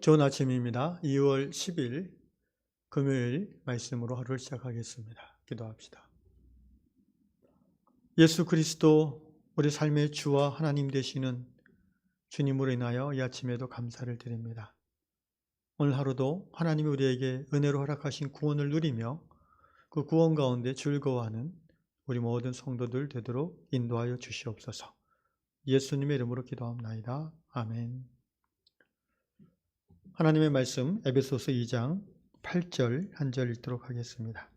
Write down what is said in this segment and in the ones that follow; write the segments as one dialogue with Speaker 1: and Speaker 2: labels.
Speaker 1: 좋은 아침입니다. 2월 10일 금요일 말씀으로 하루를 시작하겠습니다. 기도합시다. 예수 그리스도 우리 삶의 주와 하나님 되시는 주님으로 인하여 이 아침에도 감사를 드립니다. 오늘 하루도 하나님이 우리에게 은혜로 허락하신 구원을 누리며 그 구원 가운데 즐거워하는 우리 모든 성도들 되도록 인도하여 주시옵소서. 예수님의 이름으로 기도합나이다. 아멘. 하나님의 말씀 에베소서 2장 8절 한 절 읽도록 하겠습니다.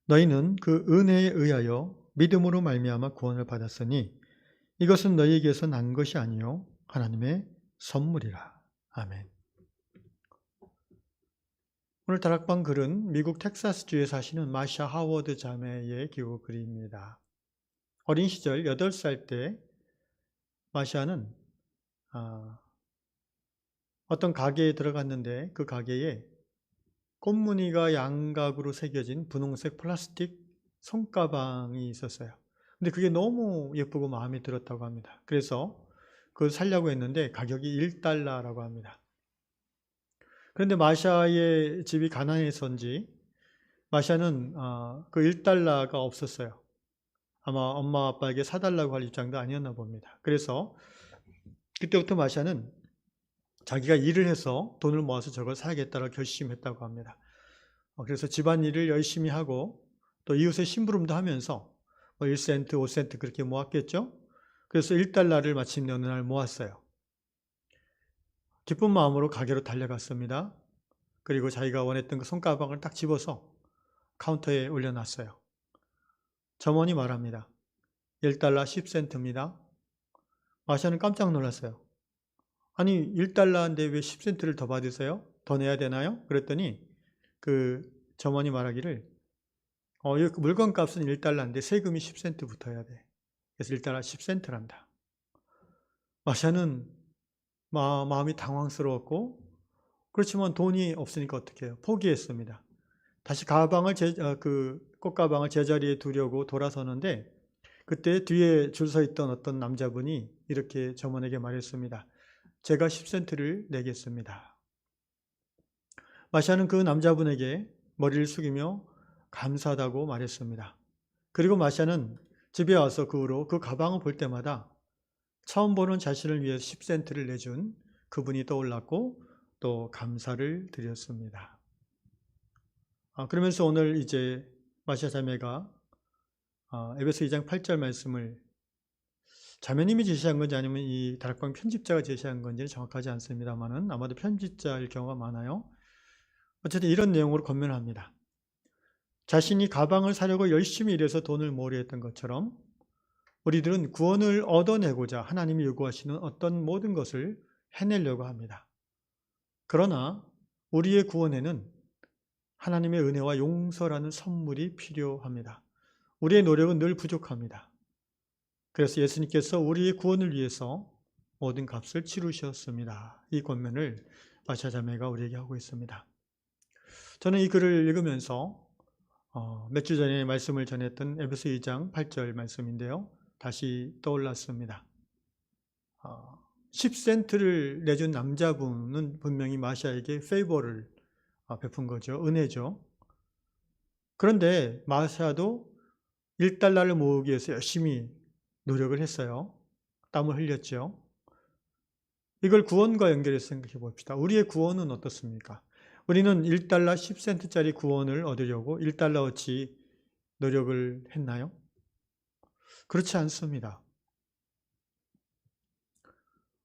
Speaker 1: 너희는 그 은혜에 의하여 믿음으로 말미암아 구원을 받았으니 이것은 너희에게서 난 것이 아니요 하나님의 선물이라. 아멘. 오늘 다락방 글은 미국 텍사스주에 사시는 마샤 하워드 자매의 기고 글입니다. 어린 시절 8살 때 마샤는 어떤 가게에 들어갔는데 그 가게에 꽃무늬가 양각으로 새겨진 분홍색 플라스틱 손가방이 있었어요. 근데 그게 너무 예쁘고 마음에 들었다고 합니다. 그래서 그걸 사려고 했는데 가격이 $1라고 합니다. 그런데 마샤의 집이 가난해서인지 마샤는 그 $1가 없었어요. 아마 엄마 아빠에게 사달라고 할 입장도 아니었나 봅니다. 그래서 그때부터 마샤는 자기가 일을 해서 돈을 모아서 저걸 사야겠다고 결심했다고 합니다. 그래서 집안일을 열심히 하고 또 이웃의 심부름도 하면서 1센트, 5센트 그렇게 모았겠죠. 그래서 $1를 마침내 어느 날 모았어요. 기쁜 마음으로 가게로 달려갔습니다. 그리고 자기가 원했던 그 손가방을 딱 집어서 카운터에 올려놨어요. 점원이 말합니다. $1 10센트입니다. 마샤는 깜짝 놀랐어요. 아니 $1인데 왜 10센트를 더 받으세요? 더 내야 되나요? 그랬더니 그 점원이 말하기를 이 물건 값은 $1인데 세금이 10센트 붙어야 돼. 그래서 $1 10센트란다. 마샤는 마음이 당황스러웠고 그렇지만 돈이 없으니까 어떻게 해요? 포기했습니다. 다시 그 꽃가방을 제자리에 두려고 돌아서는데 그때 뒤에 줄 서 있던 어떤 남자분이 이렇게 점원에게 말했습니다. 제가 10센트를 내겠습니다. 마샤는 그 남자분에게 머리를 숙이며 감사하다고 말했습니다. 그리고 마샤는 집에 와서 그 후로 그 가방을 볼 때마다 처음 보는 자신을 위해서 10센트를 내준 그분이 떠올랐고 또 감사를 드렸습니다. 그러면서 오늘 이제 마샤 자매가 에베소 2장 8절 말씀을 자매님이 제시한 건지 아니면 이 다락방 편집자가 제시한 건지는 정확하지 않습니다만은 아마도 편집자일 경우가 많아요. 어쨌든 이런 내용으로 권면합니다. 자신이 가방을 사려고 열심히 일해서 돈을 모으려 했던 것처럼 우리들은 구원을 얻어내고자 하나님이 요구하시는 어떤 모든 것을 해내려고 합니다. 그러나 우리의 구원에는 하나님의 은혜와 용서라는 선물이 필요합니다. 우리의 노력은 늘 부족합니다. 그래서 예수님께서 우리의 구원을 위해서 모든 값을 치르셨습니다. 이 권면을 마샤 자매가 우리에게 하고 있습니다. 저는 이 글을 읽으면서 몇 주 전에 말씀을 전했던 에베소 2장 8절 말씀인데요. 다시 떠올랐습니다. 10센트를 내준 남자분은 분명히 마샤에게 페이버를 베푼 거죠. 은혜죠. 그런데 마샤도 $1를 모으기 위해서 열심히 노력을 했어요. 땀을 흘렸죠. 이걸 구원과 연결해서 생각해 봅시다. 우리의 구원은 어떻습니까? 우리는 $1 10센트짜리 구원을 얻으려고 $1어치 노력을 했나요? 그렇지 않습니다.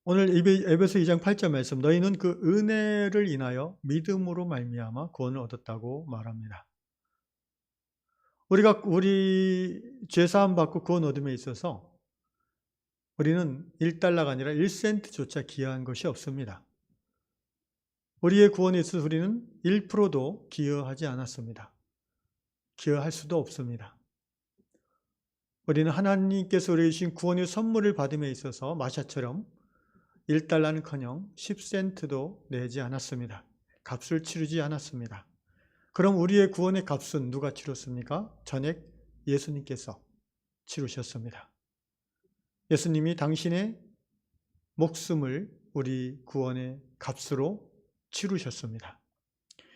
Speaker 1: 오늘 에베소 2장 8절 말씀 너희는 그 은혜를 인하여 믿음으로 말미암아 구원을 얻었다고 말합니다. 우리 죄사함 받고 구원 얻음에 있어서 우리는 $1가 아니라 1센트조차 기여한 것이 없습니다. 우리의 구원에 있어서 우리는 1%도 기여하지 않았습니다. 기여할 수도 없습니다. 우리는 하나님께서 우리에게 주신 구원의 선물을 받음에 있어서 마샤처럼 $1는커녕 10센트도 내지 않았습니다. 값을 치르지 않았습니다. 그럼 우리의 구원의 값은 누가 치렀습니까? 전액 예수님께서 치르셨습니다. 예수님이 당신의 목숨을 우리 구원의 값으로 치르셨습니다.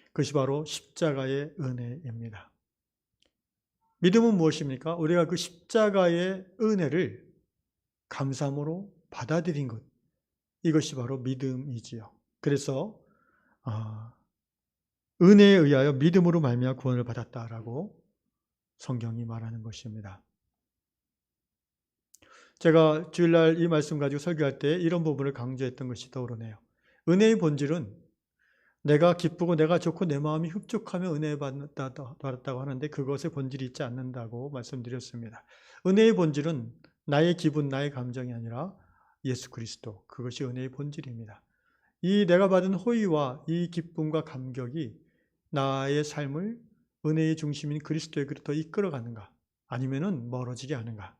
Speaker 1: 그것이 바로 십자가의 은혜입니다. 믿음은 무엇입니까? 우리가 그 십자가의 은혜를 감사함으로 받아들인 것, 이것이 바로 믿음이지요. 그래서 은혜에 의하여 믿음으로 말미암아 구원을 받았다라고 성경이 말하는 것입니다. 제가 주일날 이 말씀 가지고 설교할 때 이런 부분을 강조했던 것이 떠오르네요. 은혜의 본질은 내가 기쁘고 내가 좋고 내 마음이 흡족하며 은혜 받았다고 하는데 그것의 본질이 있지 않는다고 말씀드렸습니다. 은혜의 본질은 나의 기분, 나의 감정이 아니라 예수 그리스도, 그것이 은혜의 본질입니다. 이 내가 받은 호의와 이 기쁨과 감격이 나의 삶을 은혜의 중심인 그리스도의 그리스도로 이끌어가는가, 아니면은 멀어지게 하는가.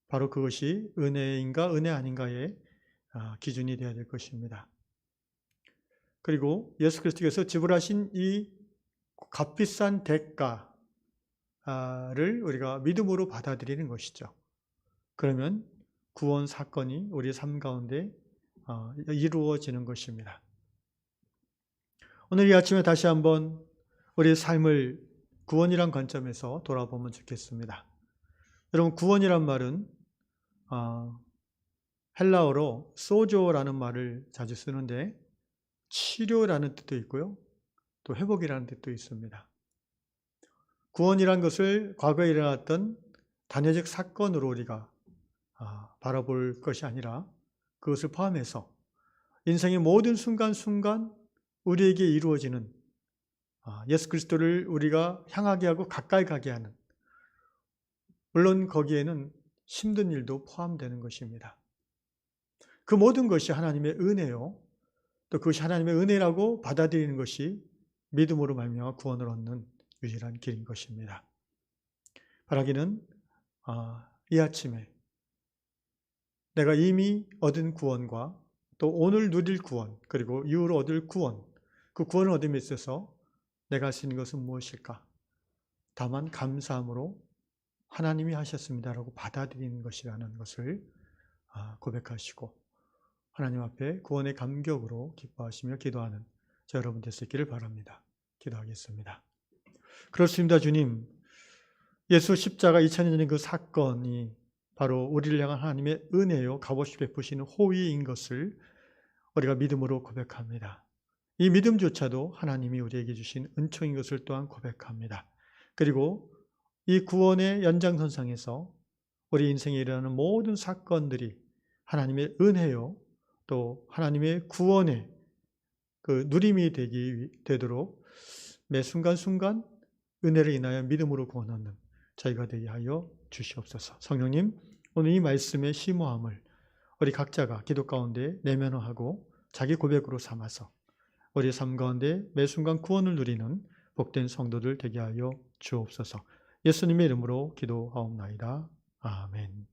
Speaker 1: 바로 그것이 은혜인가 은혜 아닌가의 기준이 되어야 될 것입니다. 그리고 예수 그리스도께서 지불하신 이 값비싼 대가를 우리가 믿음으로 받아들이는 것이죠. 그러면 구원 사건이 우리의 삶 가운데 이루어지는 것입니다. 오늘 이 아침에 다시 한번 우리의 삶을 구원이란 관점에서 돌아보면 좋겠습니다. 여러분, 구원이란 말은 헬라어로 소조라는 말을 자주 쓰는데 치료라는 뜻도 있고요, 또 회복이라는 뜻도 있습니다. 구원이란 것을 과거에 일어났던 단회적 사건으로 우리가 바라볼 것이 아니라 그것을 포함해서 인생의 모든 순간순간 우리에게 이루어지는 예수 그리스도를 우리가 향하게 하고 가까이 가게 하는, 물론 거기에는 힘든 일도 포함되는 것입니다. 그 모든 것이 하나님의 은혜요, 또 그것이 하나님의 은혜라고 받아들이는 것이 믿음으로 말미암아 구원을 얻는 유일한 길인 것입니다. 바라기는 이 아침에 내가 이미 얻은 구원과 또 오늘 누릴 구원, 그리고 이후로 얻을 구원, 그 구원을 얻음에 있어서 내가 할 수 있는 것은 무엇일까? 다만 감사함으로 하나님이 하셨습니다라고 받아들이는 것이라는 것을 고백하시고 하나님 앞에 구원의 감격으로 기뻐하시며 기도하는 저 여러분 될 수 있기를 바랍니다. 기도하겠습니다. 그렇습니다. 주님, 예수 십자가 2000년 전의 그 사건이 바로 우리를 향한 하나님의 은혜요, 값없이 베푸시는 호의인 것을 우리가 믿음으로 고백합니다. 이 믿음조차도 하나님이 우리에게 주신 은총인 것을 또한 고백합니다. 그리고 이 구원의 연장선상에서 우리 인생에 일어나는 모든 사건들이 하나님의 은혜요, 또 하나님의 구원의 그 누림이 되도록 매 순간순간 은혜를 인하여 믿음으로 구원 얻는 저희가 되게 하여 주시옵소서. 성령님, 오늘 이 말씀의 심오함을 우리 각자가 기도 가운데 내면화하고 자기 고백으로 삼아서 우리의 삶 가운데 매 순간 구원을 누리는 복된 성도들 되게 하여 주옵소서. 예수님의 이름으로 기도하옵나이다. 아멘.